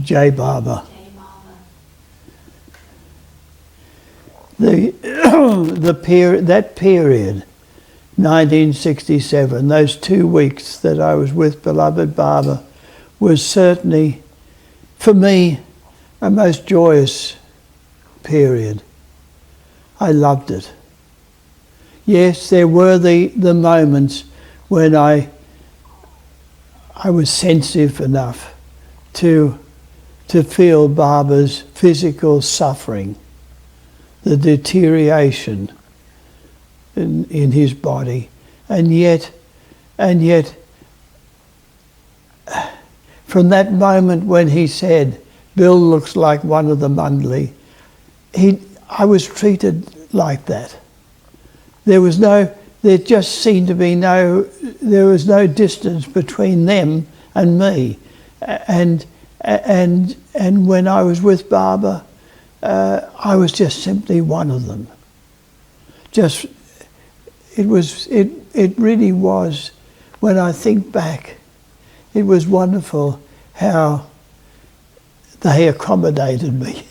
Jai Baba. That period, 1967, those 2 weeks that I was with beloved Baba, was certainly, for me, a most joyous period. I loved it. Yes, there were the moments when I was sensitive enough to feel Baba's physical suffering, the deterioration in his body, and yet from that moment when he said, "Bill looks like one of the Mandali," I was treated like that. There just seemed to be there was no distance between them and me, and when I was with Baba, I was just simply one of them. It really was. When I think back, it was wonderful how they accommodated me.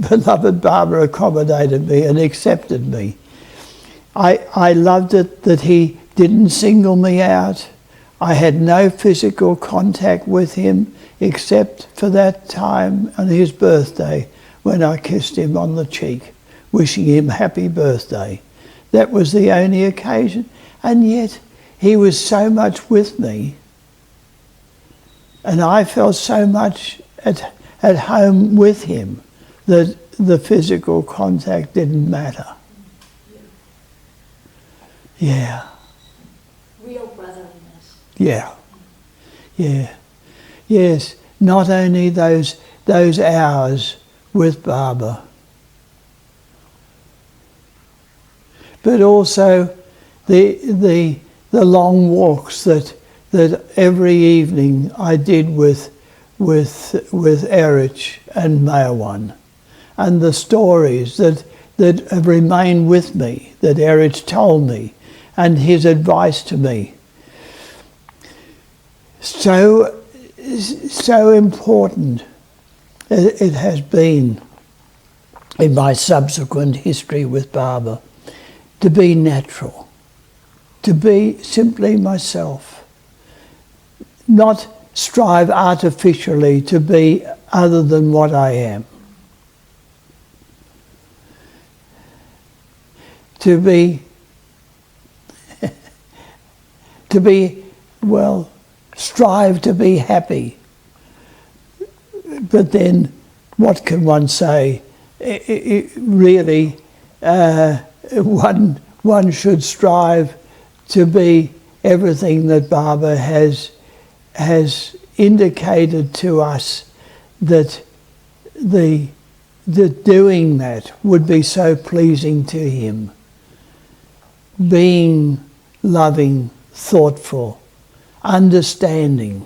Beloved Baba accommodated me and accepted me. I loved it that he didn't single me out. I had no physical contact with him except for that time on his birthday when I kissed him on the cheek, wishing him happy birthday. That was the only occasion. And yet he was so much with me. And I felt so much at home with him that the physical contact didn't matter. Yeah. Real brotherliness. Yeah. Yeah. Yes. Not only those hours with Baba, but also the long walks that every evening I did with Erich and Mayawan, and the stories that have remained with me, that Erich told me, and his advice to me. So important it has been in my subsequent history with Baba to be natural, to be simply myself, not strive artificially to be other than what I am. To be, well, strive to be happy. But then, what can one say? Really, one should strive to be everything that Baba has indicated to us that doing that would be so pleasing to him. Being loving, thoughtful, understanding,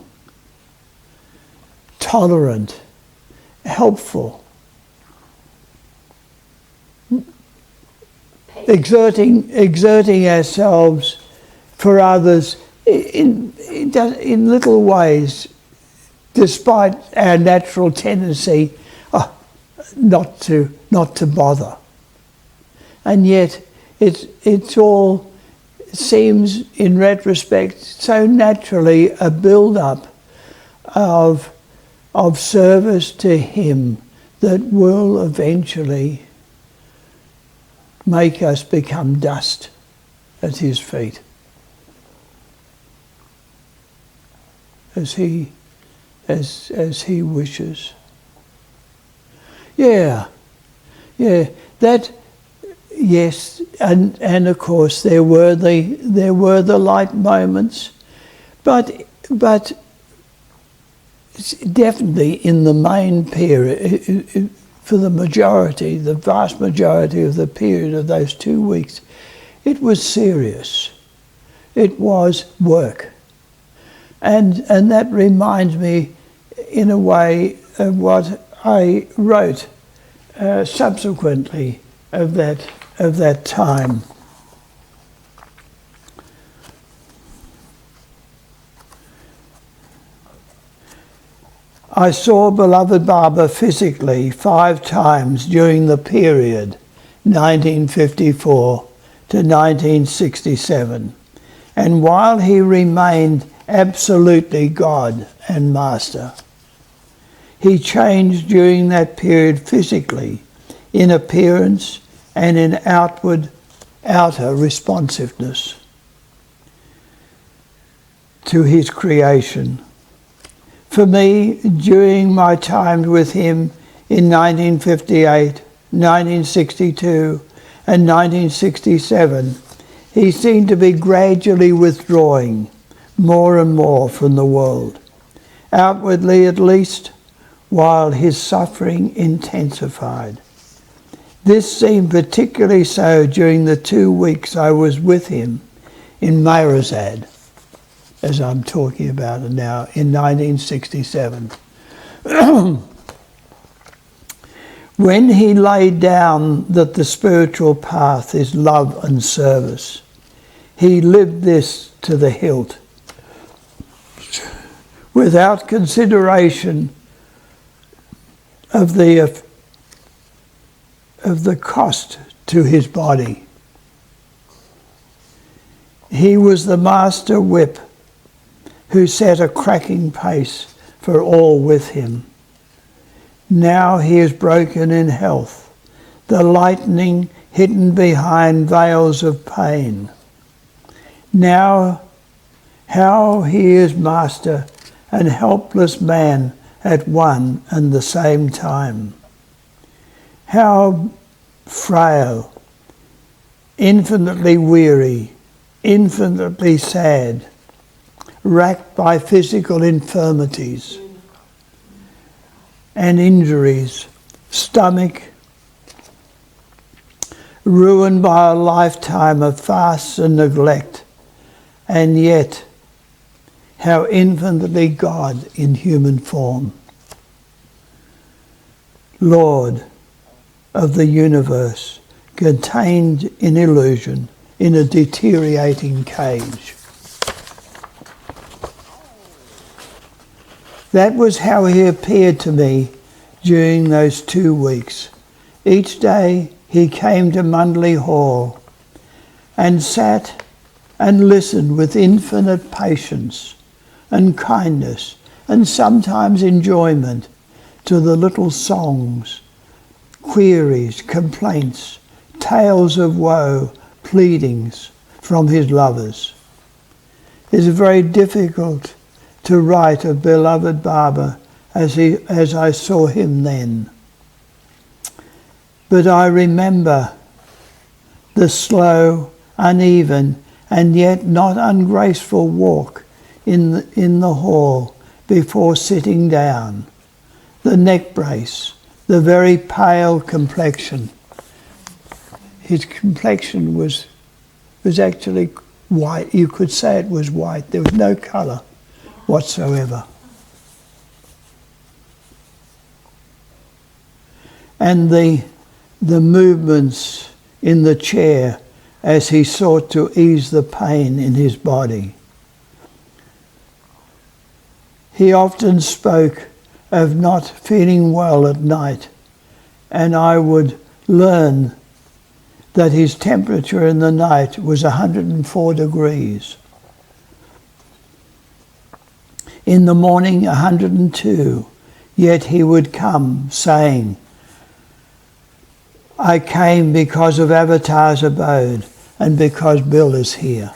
tolerant, helpful, exerting ourselves for others in little ways, despite our natural tendency not to bother. And yet it's all seems in retrospect so naturally a build-up of service to him that will eventually make us become dust at his feet, as he wishes. Yeah, that. Yes, and of course there were the light moments, but definitely in the main period, for the vast majority of the period of those 2 weeks, it was serious. It was work, and that reminds me, in a way, of what I wrote subsequently of that time. I saw beloved Baba physically 5 times during the period 1954 to 1967, and while he remained absolutely God and Master, he changed during that period physically, in appearance and in outer responsiveness to his creation. For me, during my time with him in 1958, 1962 and 1967, he seemed to be gradually withdrawing more and more from the world, outwardly at least, while his suffering intensified. This seemed particularly so during the 2 weeks I was with him in Mayrazad, as I'm talking about it now, in 1967. When he laid down that the spiritual path is love and service, he lived this to the hilt, without consideration of the cost to his body. He was the master whip who set a cracking pace for all with him. Now he is broken in health, the lightning hidden behind veils of pain. Now how he is master and helpless man at one and the same time. How frail, infinitely weary, infinitely sad, racked by physical infirmities and injuries, stomach ruined by a lifetime of fasts and neglect, and yet how infinitely God in human form. Lord of the universe, contained in illusion, in a deteriorating cage. That was how he appeared to me during those 2 weeks. Each day he came to Mundley Hall and sat and listened with infinite patience and kindness and sometimes enjoyment to the little songs, queries, complaints, tales of woe, pleadings from his lovers. It's very difficult to write of beloved Baba as I saw him then. But I remember the slow, uneven, and yet not ungraceful walk in the hall before sitting down, the neck brace, the very pale complexion. His complexion was actually white. You could say it was white. There was no colour whatsoever. And the movements in the chair as he sought to ease the pain in his body. He often spoke of not feeling well at night, and I would learn that his temperature in the night was 104 degrees. In the morning 102, yet he would come saying, I came because of Avatar's abode and because Bill is here.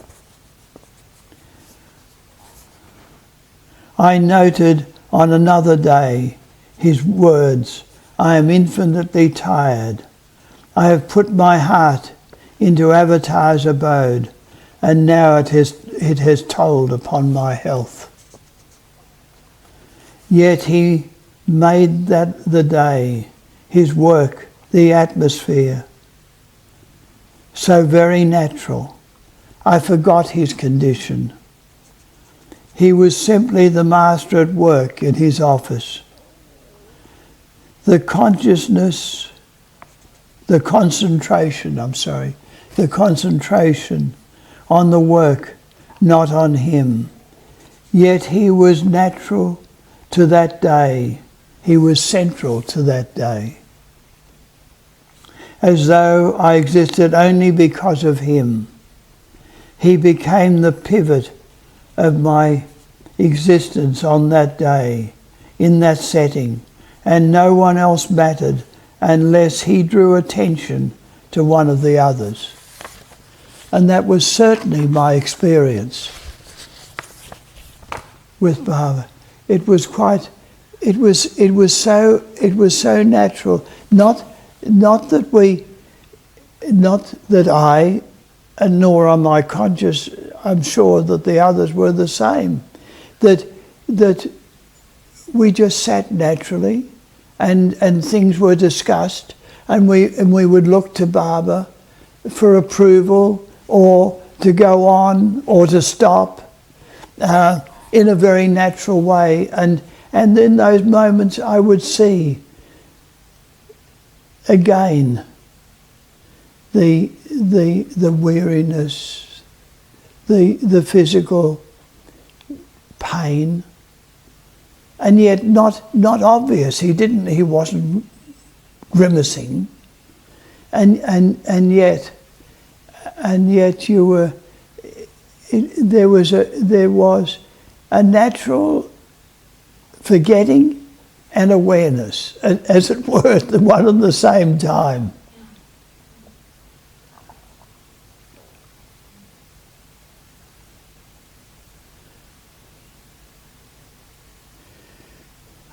I noted on another day his words, I am infinitely tired. I have put my heart into Avatar's abode, and now it has told upon my health. Yet he made that the day, his work, the atmosphere, so very natural. I forgot his condition. He was simply the master at work in his office. The concentration on the work, not on him. Yet he was natural to that day. He was central to that day. As though I existed only because of him. He became the pivot of my existence on that day, in that setting, and no one else mattered unless he drew attention to one of the others. And that was certainly my experience with Baba. It was so natural. Not that I, and nor am I conscious, I'm sure that the others were the same, that we just sat naturally and things were discussed, and we would look to Baba for approval or to go on or to stop in a very natural way, and in those moments I would see again the weariness, the physical pain, and yet not obvious. He wasn't grimacing, and yet you were. There was a natural forgetting and awareness, as it were, at the one and the same time.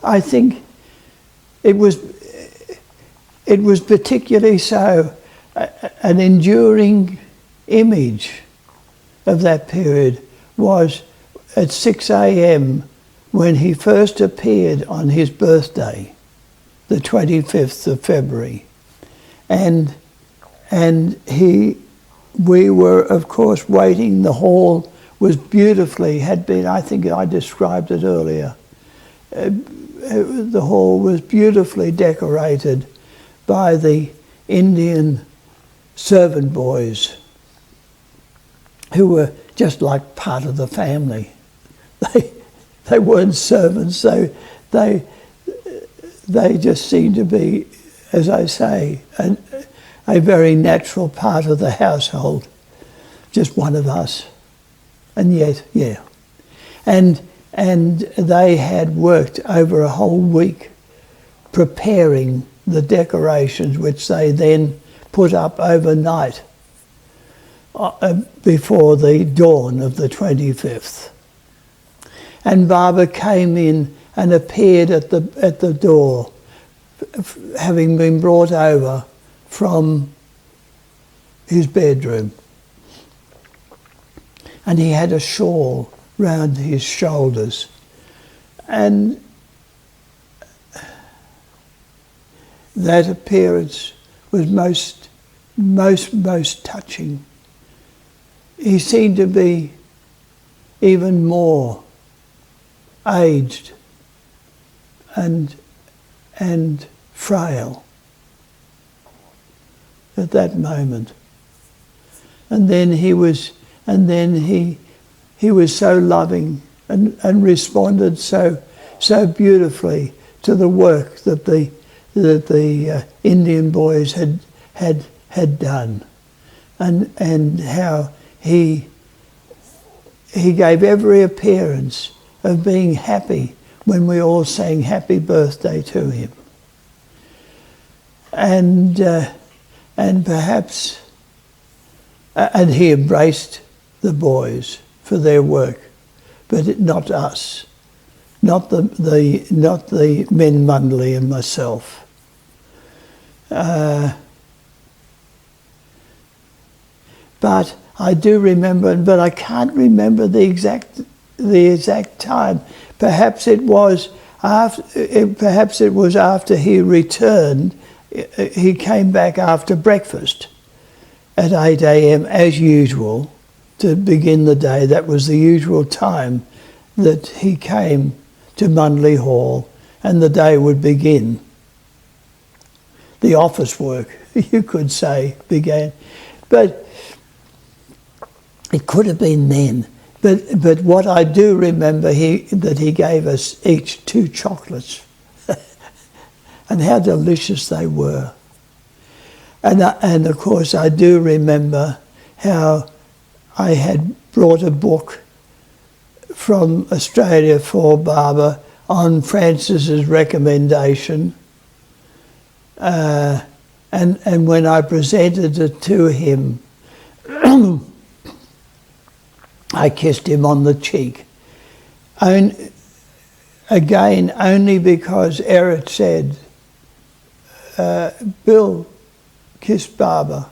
I think it was particularly so an enduring image of that period was at 6 a.m. when he first appeared on his birthday, the 25th of February. And we were, of course, waiting. The hall was beautifully, I think I described it earlier. The hall was beautifully decorated by the Indian servant boys who were just like part of the family. They weren't servants, they just seemed to be, as I say, a very natural part of the household, just one of us. And yet, yeah. And they had worked over a whole week preparing the decorations, which they then put up overnight before the dawn of the 25th. And Baba came in and appeared at the door, having been brought over from his bedroom. And he had a shawl round his shoulders. And that appearance was most touching. He seemed to be even more aged and frail at that moment. And then he was so loving and responded so beautifully to the work that the Indian boys had done, and how he gave every appearance of being happy when we all sang happy birthday to him. And perhaps he embraced the boys for their work, but not us, not the men Mundley and myself. But I do remember, but I can't remember the exact time. Perhaps it was after he returned. He came back after breakfast at 8 a.m. as usual to begin the day. That was the usual time that he came to Mundley Hall, and the day would begin. The office work, you could say, began. But it could have been then. But what I do remember, that he gave us each 2 chocolates, and how delicious they were. And of course I do remember how I had brought a book from Australia for Barbara on Francis's recommendation, and when I presented it to him, I kissed him on the cheek. Again, only because Eric said, Bill, kiss Barbara,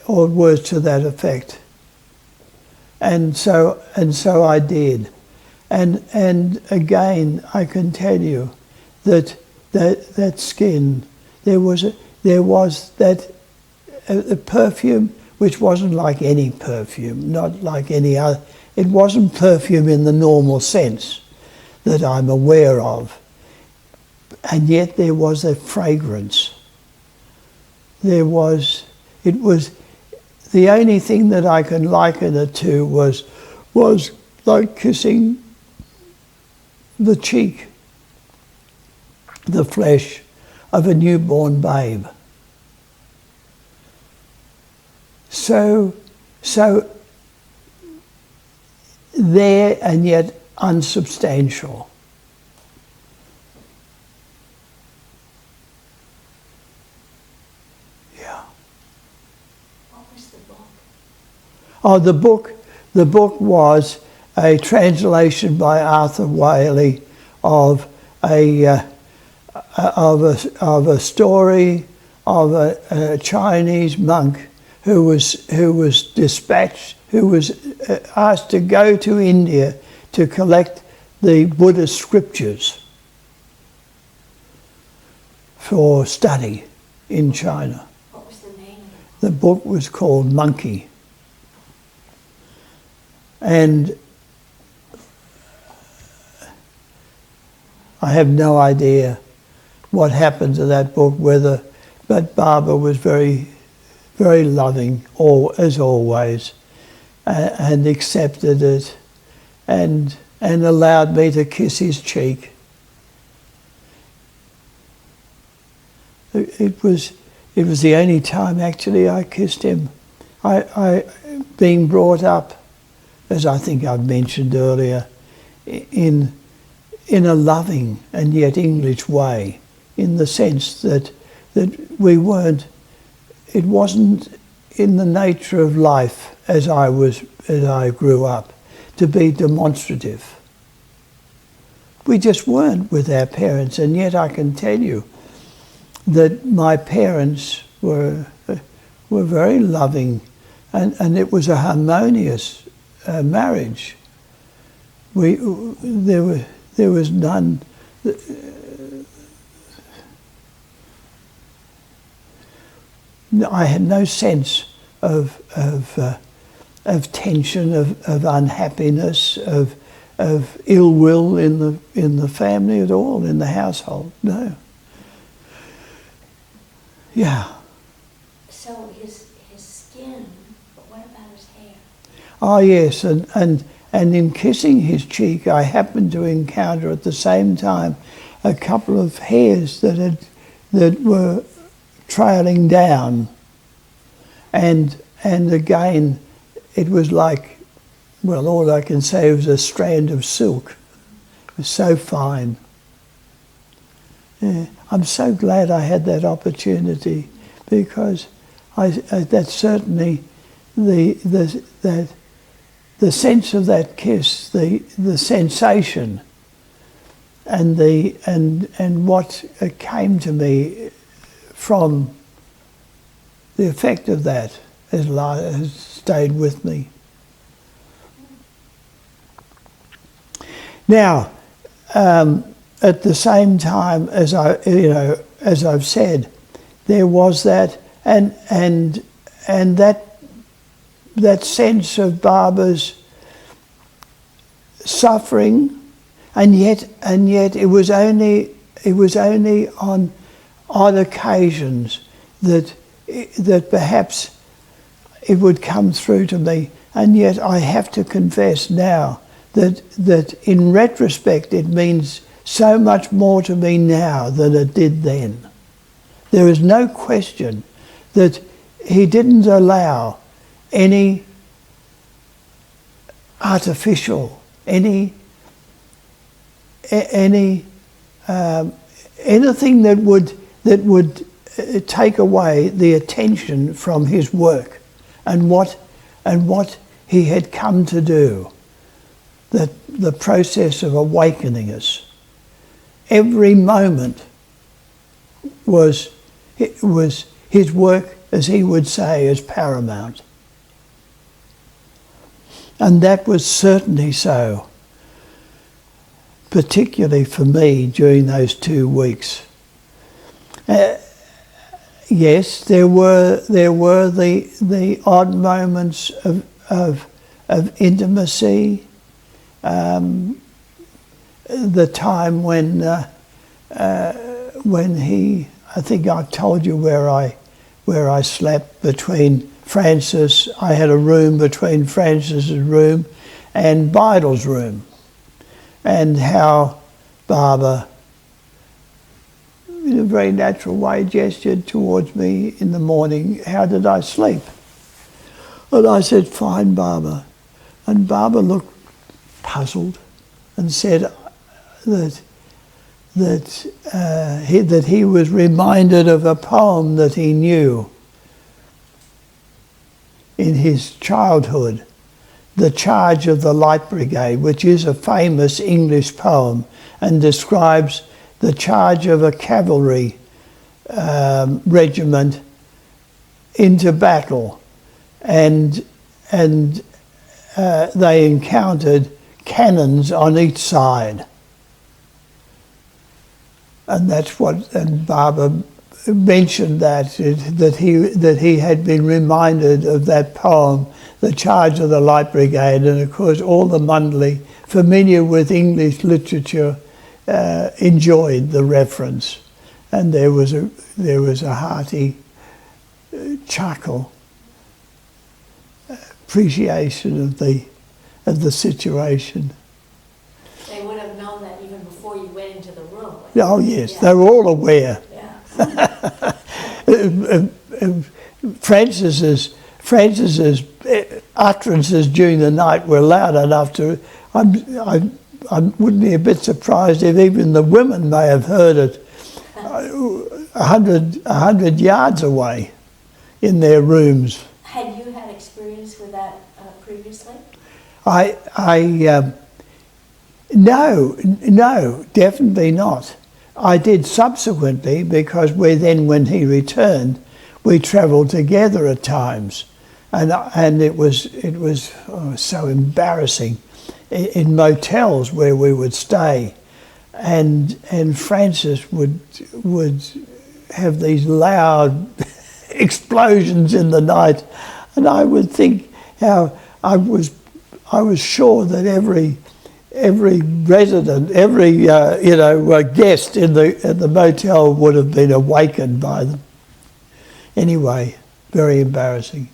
or words to that effect. And so I did. And again, I can tell you that skin, there was that a perfume which wasn't like any perfume, not like any other. It wasn't perfume in the normal sense that I'm aware of. And yet there was a fragrance. It was the only thing that I can liken it to was like kissing the cheek, the flesh of a newborn babe. So there and yet unsubstantial. Yeah. What was the book? Oh, the book was a translation by Arthur Waley of a story of a Chinese monk who was dispatched, who was asked to go to India to collect the Buddhist scriptures for study in China. What was the name of it? The book was called Monkey. And I have no idea what happened to that book, but Barbara was very, very loving, as always, and accepted it, and allowed me to kiss his cheek. It was the only time actually I kissed him. I being brought up, as I think I've mentioned earlier, in a loving and yet English way, in the sense that we weren't. It wasn't in the nature of life as I grew up to be demonstrative. We just weren't with our parents, and yet I can tell you that my parents were very loving, and it was a harmonious marriage. There was none. I had no sense of tension, of unhappiness, of ill will in the family at all, in the household. No. Yeah. So his skin, but what about his hair? Oh yes, and in kissing his cheek, I happened to encounter at the same time a couple of hairs that were trailing down, and again, it was like, well, all I can say was a strand of silk. It was so fine. Yeah, I'm so glad I had that opportunity, because that's certainly the sense of that kiss, the sensation, and what came to me from the effect of that has stayed with me. Now, at the same time, as I've said, there was that, and that sense of Barbara's suffering, and yet it was only on odd occasions that perhaps it would come through to me. And yet I have to confess now that in retrospect it means so much more to me now than it did then. There is no question that he didn't allow any artificial, anything that would take away the attention from his work and what he had come to do. That the process of awakening us. Every moment was his work, as he would say, as paramount. And that was certainly so, particularly for me during those 2 weeks. Yes, there were the odd moments of intimacy. The time when he, I think I've told you where I slept between Francis. I had a room between Francis's room and Beidel's room, and how Barbara, in a very natural way, gestured towards me in the morning, how did I sleep? And I said, fine, Barbara. And Barbara looked puzzled and said that he was reminded of a poem that he knew in his childhood, The Charge of the Light Brigade, which is a famous English poem and describes the charge of a cavalry regiment into battle, and they encountered cannons on each side. And that's what, and Barbara mentioned that he had been reminded of that poem, The Charge of the Light Brigade, and of course all the Mundley, familiar with English literature, enjoyed the reference, and there was a hearty chuckle, appreciation of the situation. They would have known that even before you went into the room. Oh yes, they were all aware. Yeah. Francis's utterances during the night were loud enough to. I wouldn't be a bit surprised if even the women may have heard it 100 yards away in their rooms. Had you had experience with that previously? No, definitely not. I did subsequently, because when he returned, we travelled together at times, and it was so embarrassing in motels where we would stay, and Francis would have these loud explosions in the night, and I would think how I was sure that every resident, every guest in the motel would have been awakened by them. Anyway, very embarrassing.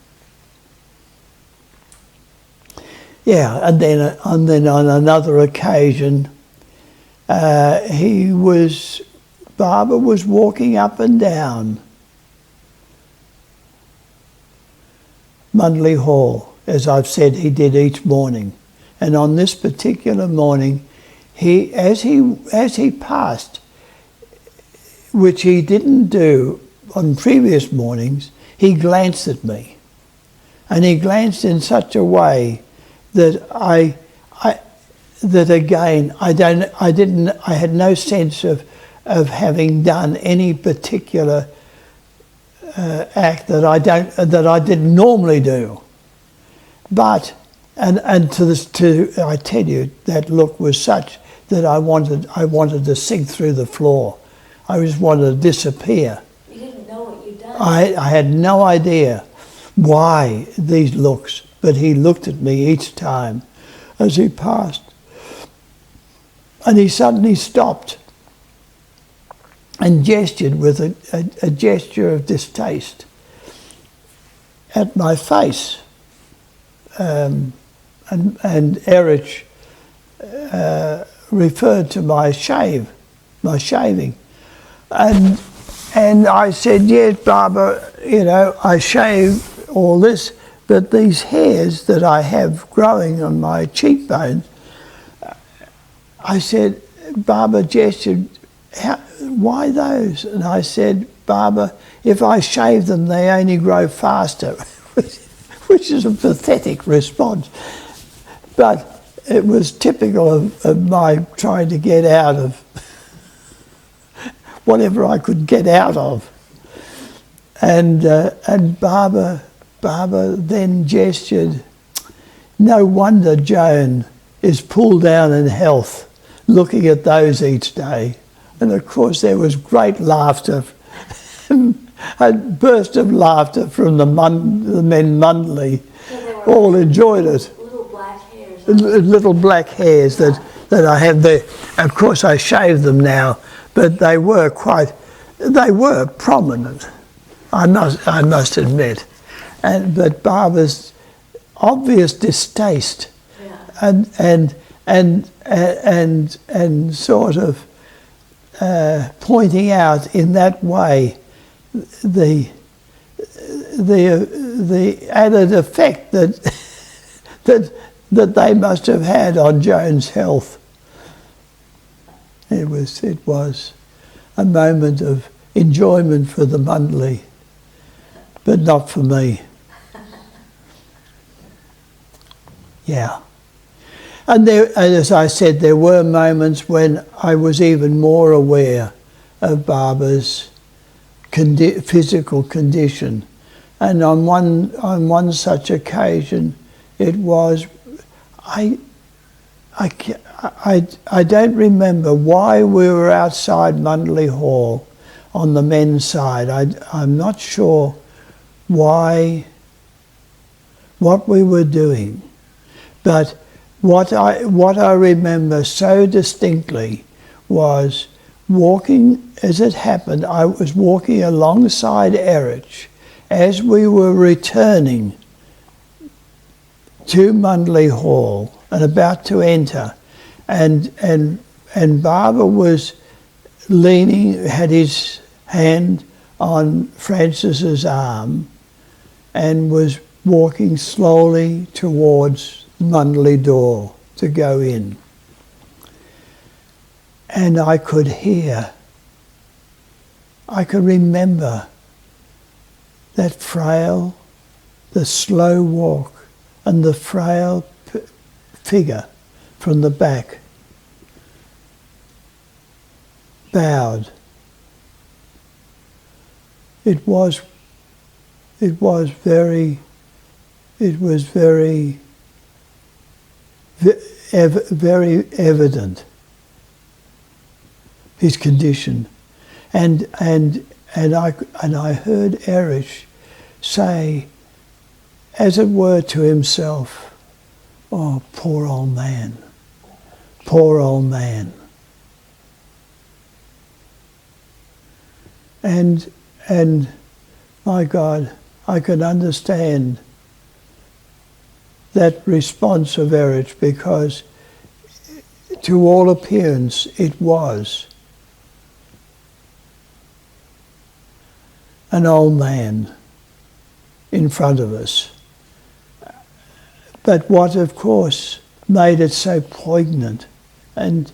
Yeah, and then on another occasion, Barbara was walking up and down Mundley Hall, as I've said he did each morning. And on this particular morning, as he passed, which he didn't do on previous mornings, he glanced at me, and he glanced in such a way that I had no sense of having done any particular act that I didn't normally do, but. And I tell you, that look was such that I wanted to sink through the floor. I just wanted to disappear. You didn't know what you'd done. I had no idea why these looks, but he looked at me each time as he passed. And he suddenly stopped and gestured with a gesture of distaste. at my face. And Erich referred to my shaving. And I said, yes, Barbara, you know, I shave all this, but these hairs that I have growing on my cheekbones, I said, Barbara gestured, why those? And I said, Barbara, if I shave them, they only grow faster, which is a pathetic response. But it was typical of my trying to get out of whatever I could get out of. And Barbara then gestured, no wonder Joan is pulled down in health, looking at those each day. And of course there was great laughter, a burst of laughter from the men Mundley. So all enjoyed it. little black hairs. Little black hairs that I have there. Of course I shave them now, but they were prominent, I must admit. But Barbara's obvious distaste and sort of pointing out in that way the added effect that they must have had on Joan's health. It was a moment of enjoyment for the Mundley, but not for me. Yeah. And as I said, there were moments when I was even more aware of Barbara's physical condition. And on one such occasion, it was, I don't remember why we were outside Mundley Hall on the men's side. I'm not sure what we were doing, but what I remember so distinctly was walking, as it happened, I was walking alongside Erich as we were returning to Mundley Hall and about to enter, and Barbara was leaning, had his hand on Francis's arm, and was walking slowly towards Mundley door to go in. And I could remember that frail, the slow walk, and the frail figure from the back, bowed. It was very evident, his condition, and I heard Erich say, as it were to himself, "Oh, poor old man, poor old man." And my God, I could understand that response of Erich, because to all appearance it was an old man in front of us. But what, of course, made it so poignant and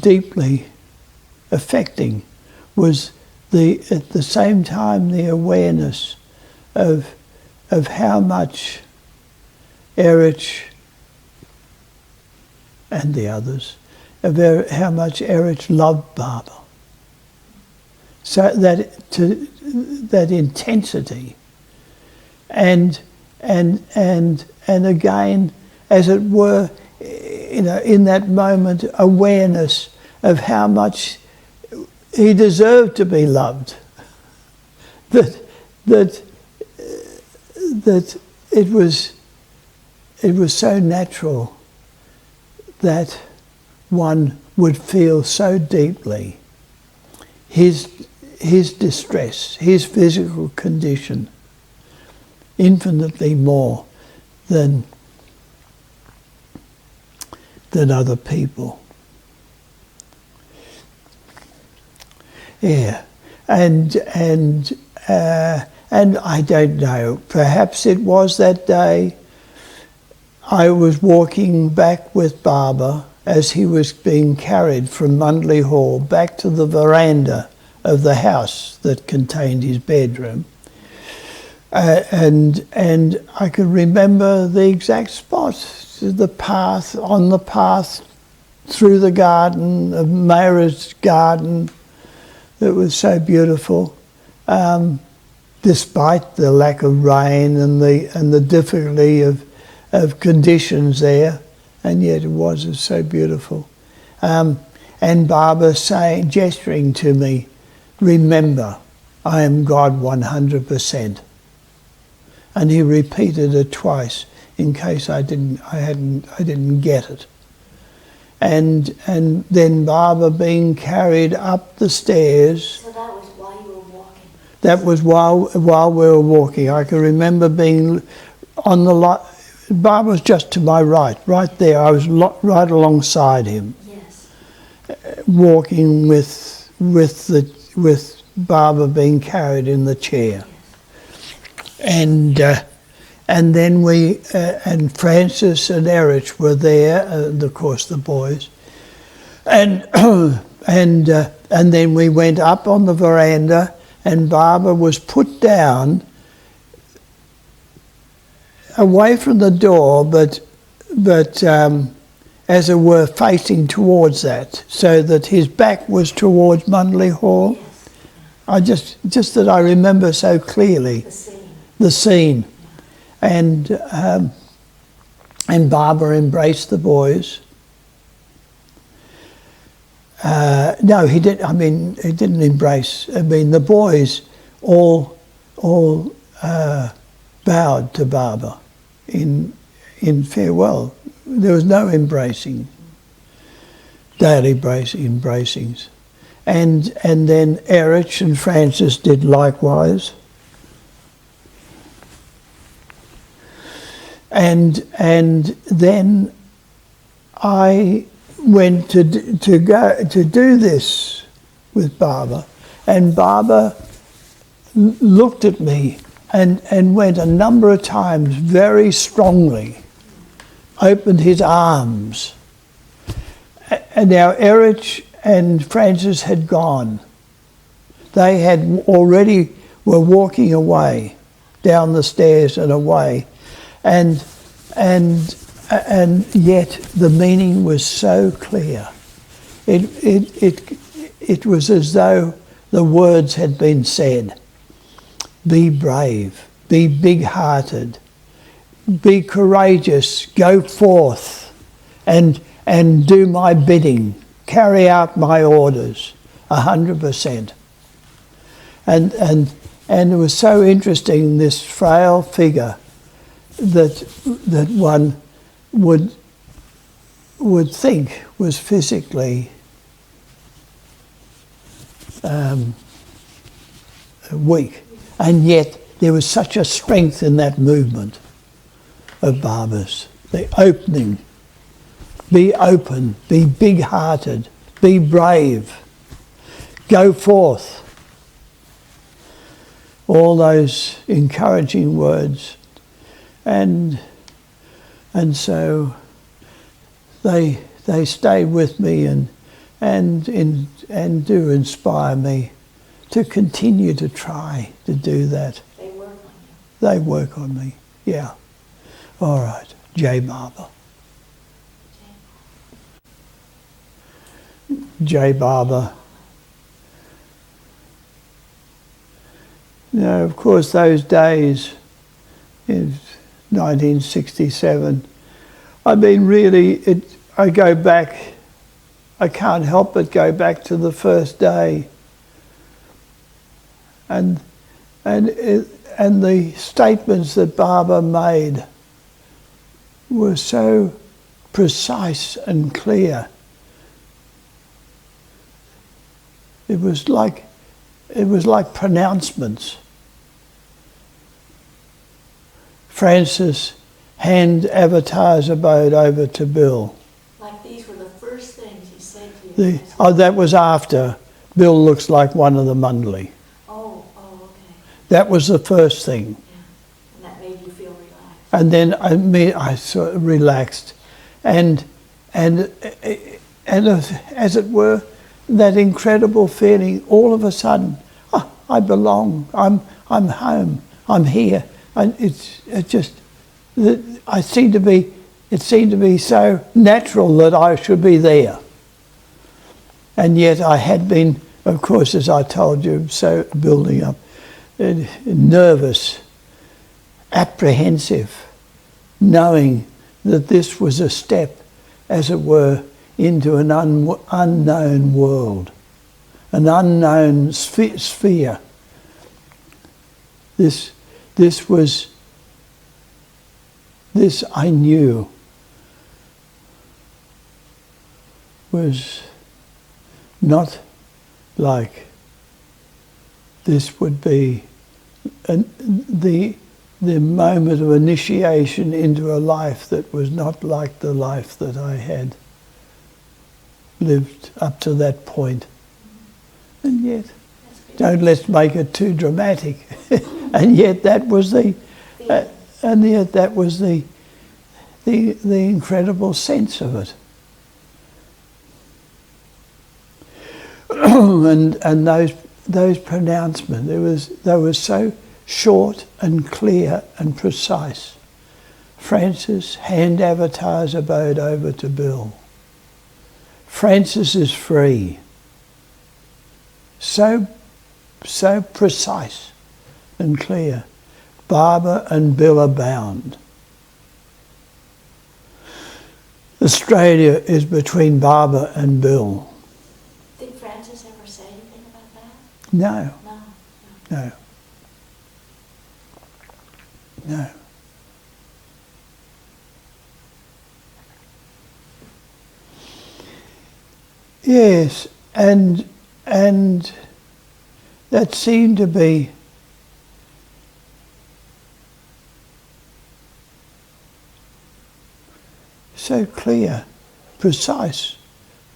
deeply affecting was at the same time the awareness of how much Erich and the others, how much Erich loved Barbara. So that intensity, and again, as it were, in that moment, awareness of how much he deserved to be loved. That it was so natural that one would feel so deeply his his distress, his physical condition, infinitely more than other people. Yeah, and I don't know. Perhaps it was that day. I was walking back with Baba as he was being carried from Mundley Hall back to the veranda of the house that contained his bedroom. And I could remember the exact spot, the path through the garden, of Mayra's garden, that was so beautiful, despite the lack of rain and the difficulty of conditions there, and yet it was so beautiful. And Baba gesturing to me, remember, I am God 100%. And he repeated it twice in case I didn't get it. And then Baba being carried up the stairs. So that was while you were walking? That was while we were walking. I can remember being on the Baba was just to my right there. I was right alongside him. Yes. Walking with Baba being carried in the chair. Yes. And then we and Francis and Erich were there, and of course the boys, and then we went up on the veranda, and Baba was put down away from the door, but as it were facing towards that, so that his back was towards Mundley Hall. Yes. I just that I remember so clearly the scene. And Baba embraced the boys. No, he didn't. I mean, he didn't embrace. I mean, the boys all bowed to Baba in farewell. There was no embracing, daily embracings, and then Erich and Francis did likewise. And then I went to do this with Baba, and Baba looked at me and went a number of times very strongly, opened his arms. And now Erich and Francis had gone. They had already were walking away down the stairs and away. And yet the meaning was so clear. It was as though the words had been said. Be brave, be big-hearted, be courageous, go forth and do my bidding, carry out my orders 100%. And it was so interesting, this frail figure that one would think was physically weak, and yet there was such a strength in that movement of Baba's. The opening, be open, be big-hearted, be brave, go forth. All those encouraging words. And so they stay with me and do inspire me to continue to try to do that. They work on you. They work on me, yeah. All right, Jai Baba. Jai Baba. You know, of course, those days in 1967, I mean, really, I go back, I can't help but go back to the first day. And the statements that Baba made were so precise and clear. It was like it was like pronouncements. Francis, hand Avatar's abode over to Bill. Like these were the first things he said to you. That was after Bill looks like one of the Mundley. Oh, okay. That was the first thing. Yeah. And that made you feel relaxed. And then I sort of relaxed, and as it were, that incredible feeling. All of a sudden, oh, I belong. I'm home. I'm here. And it seemed to be so natural that I should be there. And yet I had been, of course, as I told you, so building up, nervous, apprehensive, knowing that this was a step, as it were, into an unknown world, an unknown sphere. This I knew was not like this would be the moment of initiation into a life that was not like the life that I had lived up to that point. And yet, don't let's make it too dramatic. And yet that was the incredible sense of it. and those pronouncements, they were so short and clear and precise. Francis, hand Avatar's abode over to Bill. Francis is free. So precise and clear. Barbara and Bill are bound. Australia is between Barbara and Bill. Did Francis ever say anything about that? No. No. No. Yes, and that seemed to be so clear, precise.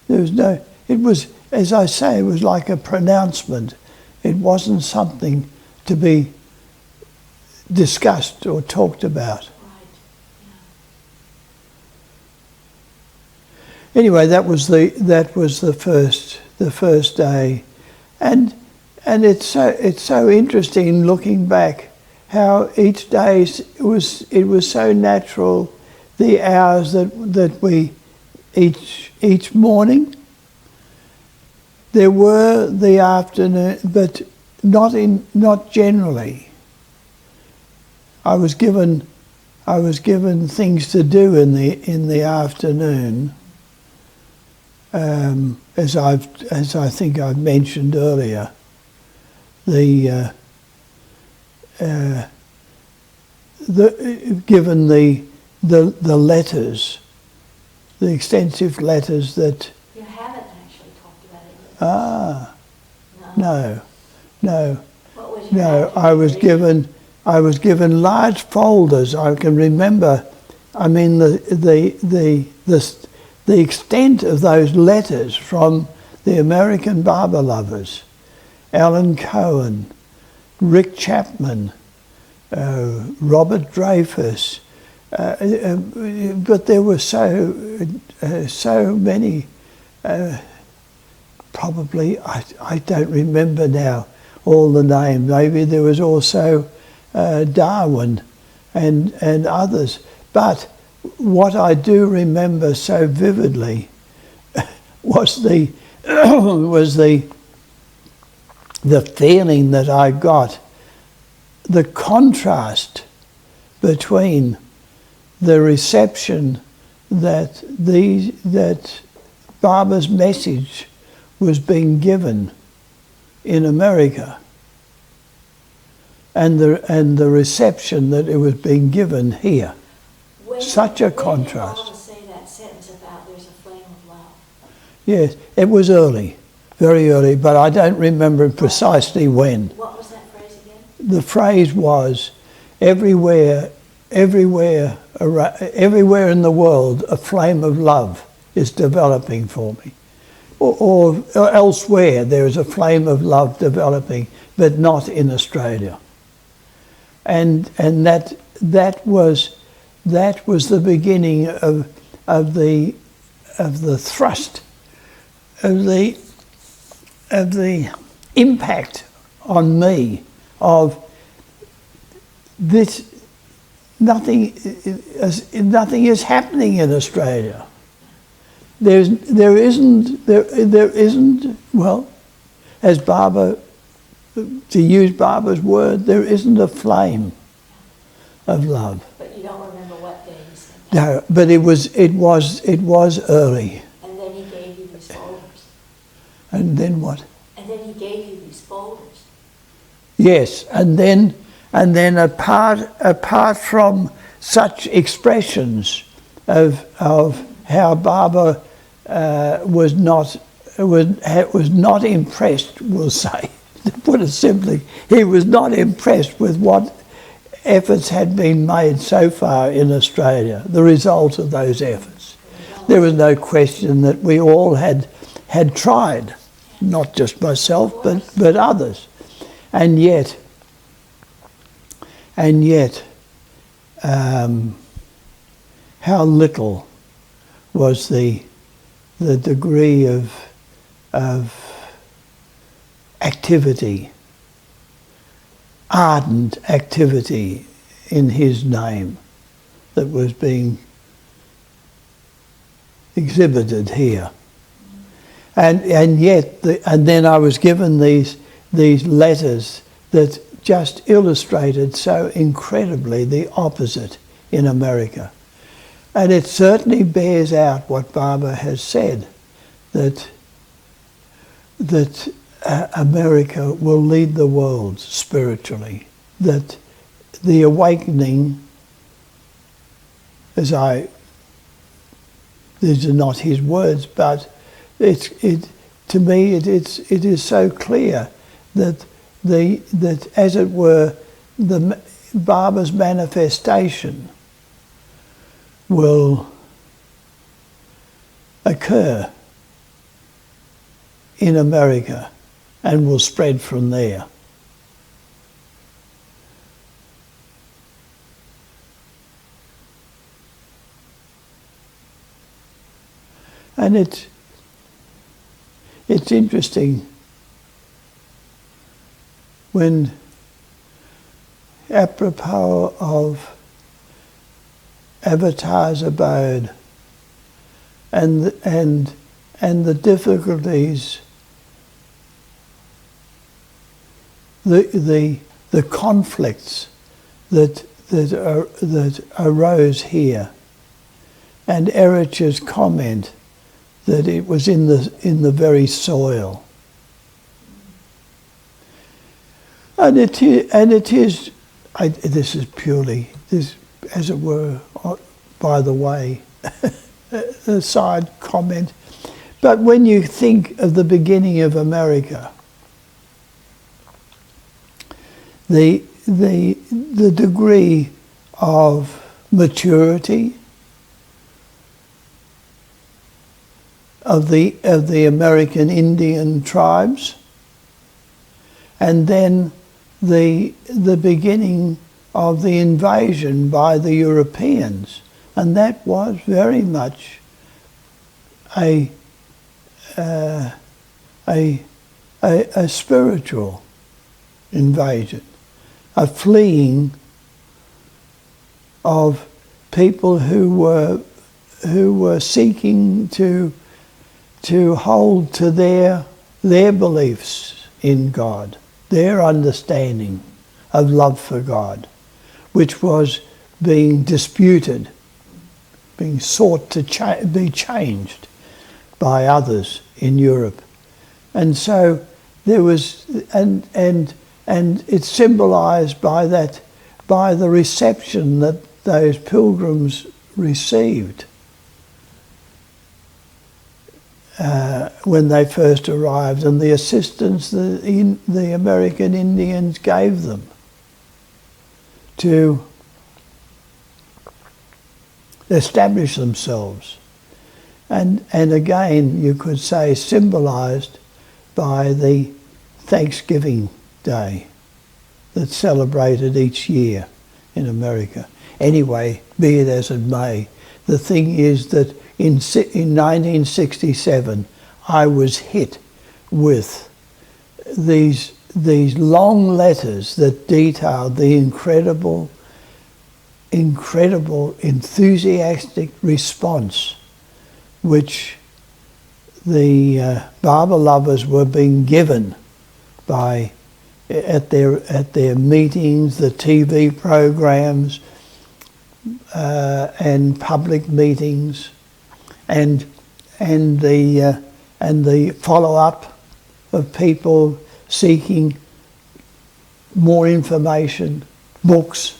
There was no, it was, as I say, it was like a pronouncement. It wasn't something to be discussed or talked about. Right. Yeah. Anyway, that was the first day, and it's so interesting looking back how each day it was so natural. The hours that we each morning, there were the afternoon, but not generally. I was given things to do in the afternoon, as I think I've mentioned earlier. Given the letters, the extensive letters that. You haven't actually talked about it yet. No. What was your No, I was given large folders. I can remember. I mean the extent of those letters from the American Barber lovers, Alan Cohen, Rick Chapman, Robert Dreyfus. But there were so many. Probably I don't remember now all the names. Maybe there was also Darwin and others. But what I do remember so vividly was the feeling that I got, the contrast between the reception that Barbara's message was being given in America, and the reception that it was being given here. Such a contrast. When did Paul say that sentence about there's a flame of love? Yes, it was early. very early, but I don't remember precisely when. What was that phrase again? The phrase was, everywhere in the world, a flame of love is developing for me. Or elsewhere, there is a flame of love developing, but not in Australia. And that was the beginning of the thrust of the impact on me of this. Nothing is happening in Australia. There isn't. Well, as Barbara, to use Barbara's word, there isn't a flame of love. But you don't remember what day he said that? No, but it was early. And then he gave you these folders. And then what? And then he gave you these folders. Yes, and then apart from such expressions of how Barbara was not impressed, we'll say, to put it simply, he was not impressed with what efforts had been made so far in Australia, the result of those efforts. There was no question that we all had tried, not just myself, but others. And yet, how little was the degree of activity, ardent activity in his name that was being exhibited here. And yet, and then I was given these letters that just illustrated so incredibly the opposite in America. And it certainly bears out what Barbara has said, that America will lead the world spiritually, that the awakening, these are not his words, but to me it is so clear that as it were, Barbara's manifestation will occur in America and will spread from there. And it's interesting when, apropos of Avatar's abode and the difficulties, the conflicts that arose here, and Erich's comment that it was in the very soil. And it is, this is purely, as it were, by the way, a side comment. But when you think of the beginning of America, the degree of maturity of the American Indian tribes, and then the beginning of the invasion by the Europeans, and that was very much a spiritual invasion, a fleeing of people who were seeking to hold to their beliefs in God, their understanding of love for God, which was being disputed, being sought to be changed by others in Europe. And so there was, and it's symbolized by the reception that those pilgrims received when they first arrived, and the assistance the American Indians gave them to establish themselves. And again, you could say symbolised by the Thanksgiving Day that's celebrated each year in America. Anyway, be it as it may, the thing is that in 1967 I was hit with these long letters that detailed the incredible enthusiastic response which the Barber lovers were being given by at their meetings, the TV programs, and public meetings, and the follow-up of people seeking more information, books,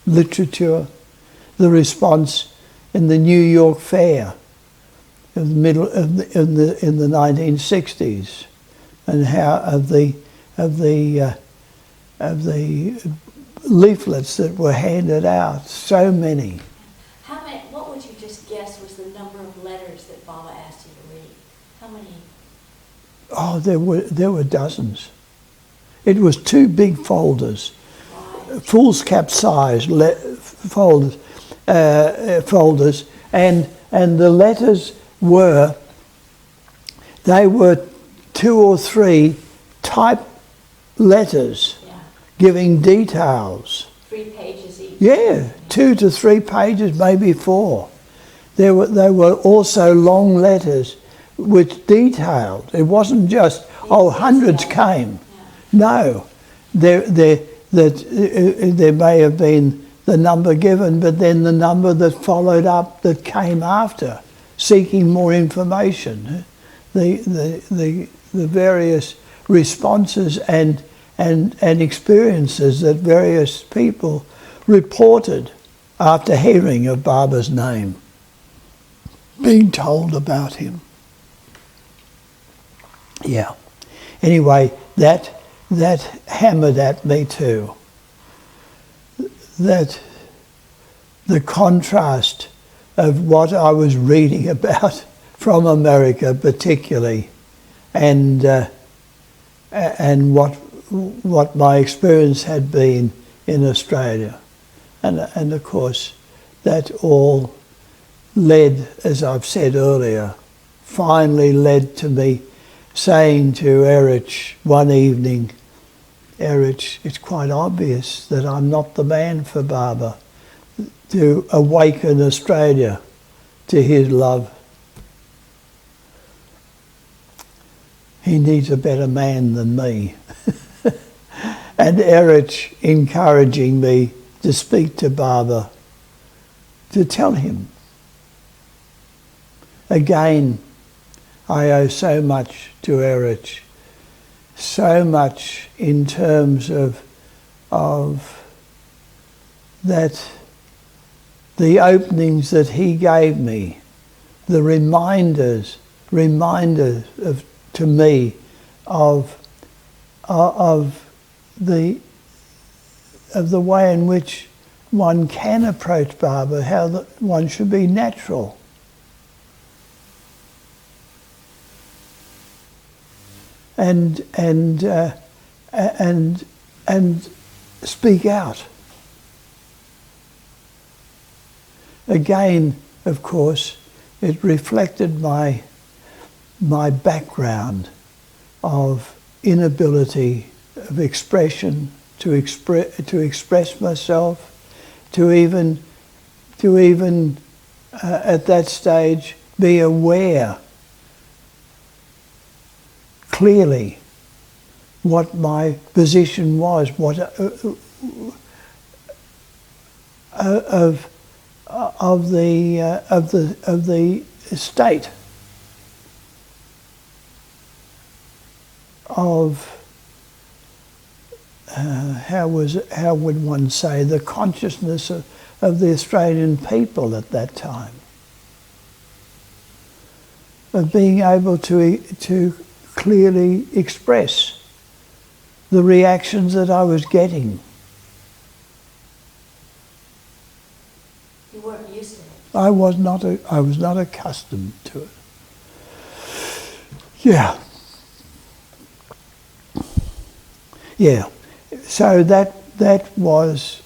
literature, the response in the New York Fair in the middle in the 1960s, and how of the leaflets that were handed out, so many. How many? What would you just guess was the number of letters that Baba asked you to read? How many? Oh, there were dozens. It was 2 big folders, Right. foolscap size folders, and the letters were 2 or 3 type letters Yeah. giving details. 3 pages each. Yeah, 2 to 3 pages, maybe 4. They were also long letters which detailed. It wasn't just, hundreds came. No, there may have been the number given, but then the number that followed up that came after, seeking more information, the various responses and experiences that various people reported after hearing of Baba's name, being told about him. Yeah. Anyway, that hammered at me too. That the contrast of what I was reading about from America particularly, and what my experience had been in Australia, and of course that all led, as I've said earlier, finally led to me saying to Erich one evening, Erich, it's quite obvious that I'm not the man for Baba to awaken Australia to his love. He needs a better man than me. And Erich encouraging me to speak to Baba, to tell him. Again, I owe so much to Erich, so much in terms of that, the openings that he gave me, the reminders to me of the way in which one can approach Baba, how one should be natural. And speak out. Again, of course, it reflected my background of inability of expression, to express myself, to even at that stage be aware clearly what my position was, what of the state of how would one say, the consciousness of the Australian people at that time. of being able to clearly express the reactions that I was getting. You weren't used to it. I was not accustomed to it. Yeah. Yeah. So that was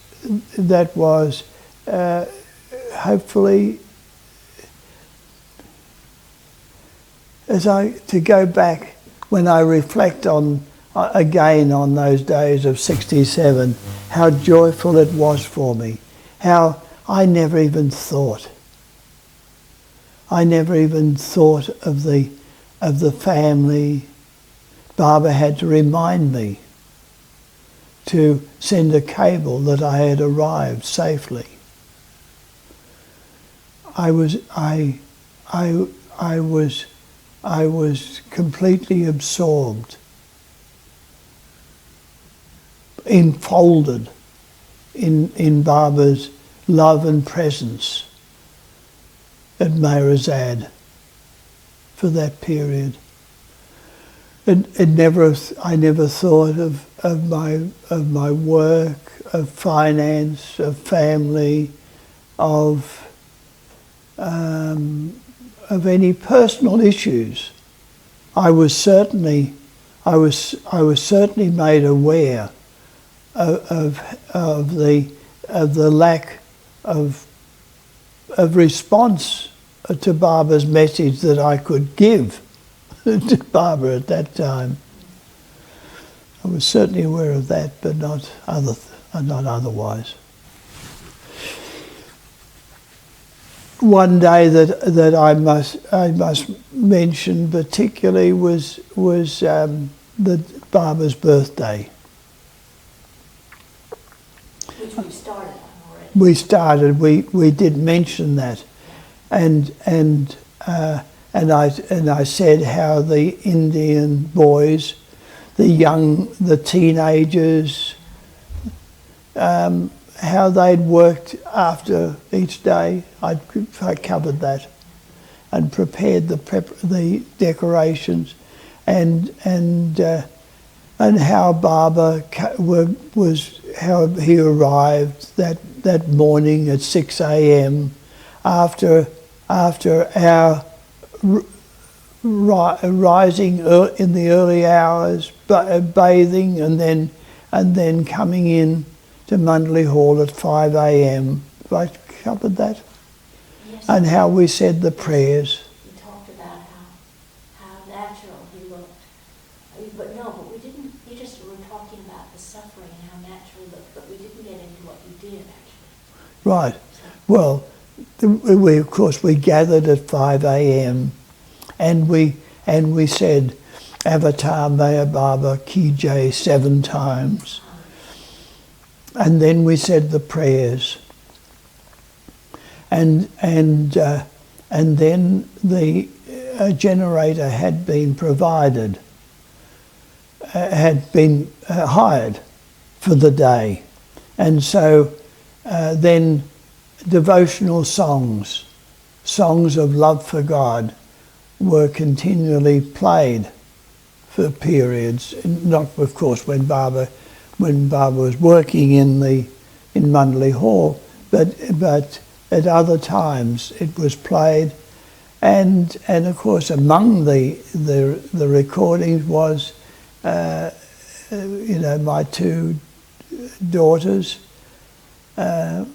hopefully, to go back when I reflect on again on those days of 67, how joyful it was for me, how I never even thought of the family. Barbara had to remind me to send a cable that I had arrived safely. I was completely absorbed, enfolded in Barbara's love and presence at Meirizad for that period. I never thought of my work, of finance, of family, of any personal issues. I was certainly made aware of the lack of response to Barbara's message that I could give to Barbara at that time. I was certainly aware of that, but not otherwise. One day that I must mention particularly was Barbara's birthday. Which we started on already. We started. We did mention that, and I said how the Indian boys, the teenagers, how they'd worked after each day. I covered that, and prepared the decorations, and how Barbara how he arrived that morning at 6 a.m. after our rising in the early hours, bathing, and then coming in to Mundley Hall at 5 a.m. I covered that. Yes. And how we said the prayers. We talked about how natural he looked. But we didn't, you just were talking about the suffering and how natural he looked, but we didn't get into what you did actually. Right. Well, we of course we gathered at 5 a.m. and we said Avatar Maya Baba Ki Jai 7 times. And then we said the prayers. And then the generator had been provided, had been hired for the day. And so then devotional songs of love for God were continually played for periods. Not, of course, when Barbara was working in Mundley Hall, but at other times it was played, and of course among the recordings was my 2 daughters,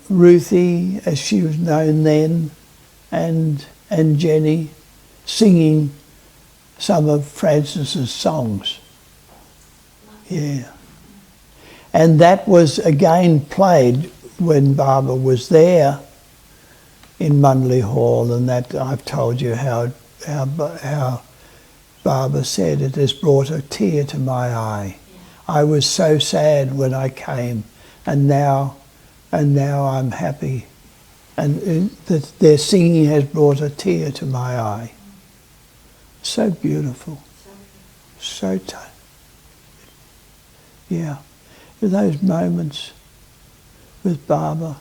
Ruthie, as she was known then, and Jenny, singing some of Francis's songs. Yeah. And that was again played when Barbara was there in Mundley Hall, and that I've told you how Barbara said, it has brought a tear to my eye. Yeah. I was so sad when I came, and now I'm happy, and that their singing has brought a tear to my eye. So beautiful, so touching. Yeah, those moments with Barbara.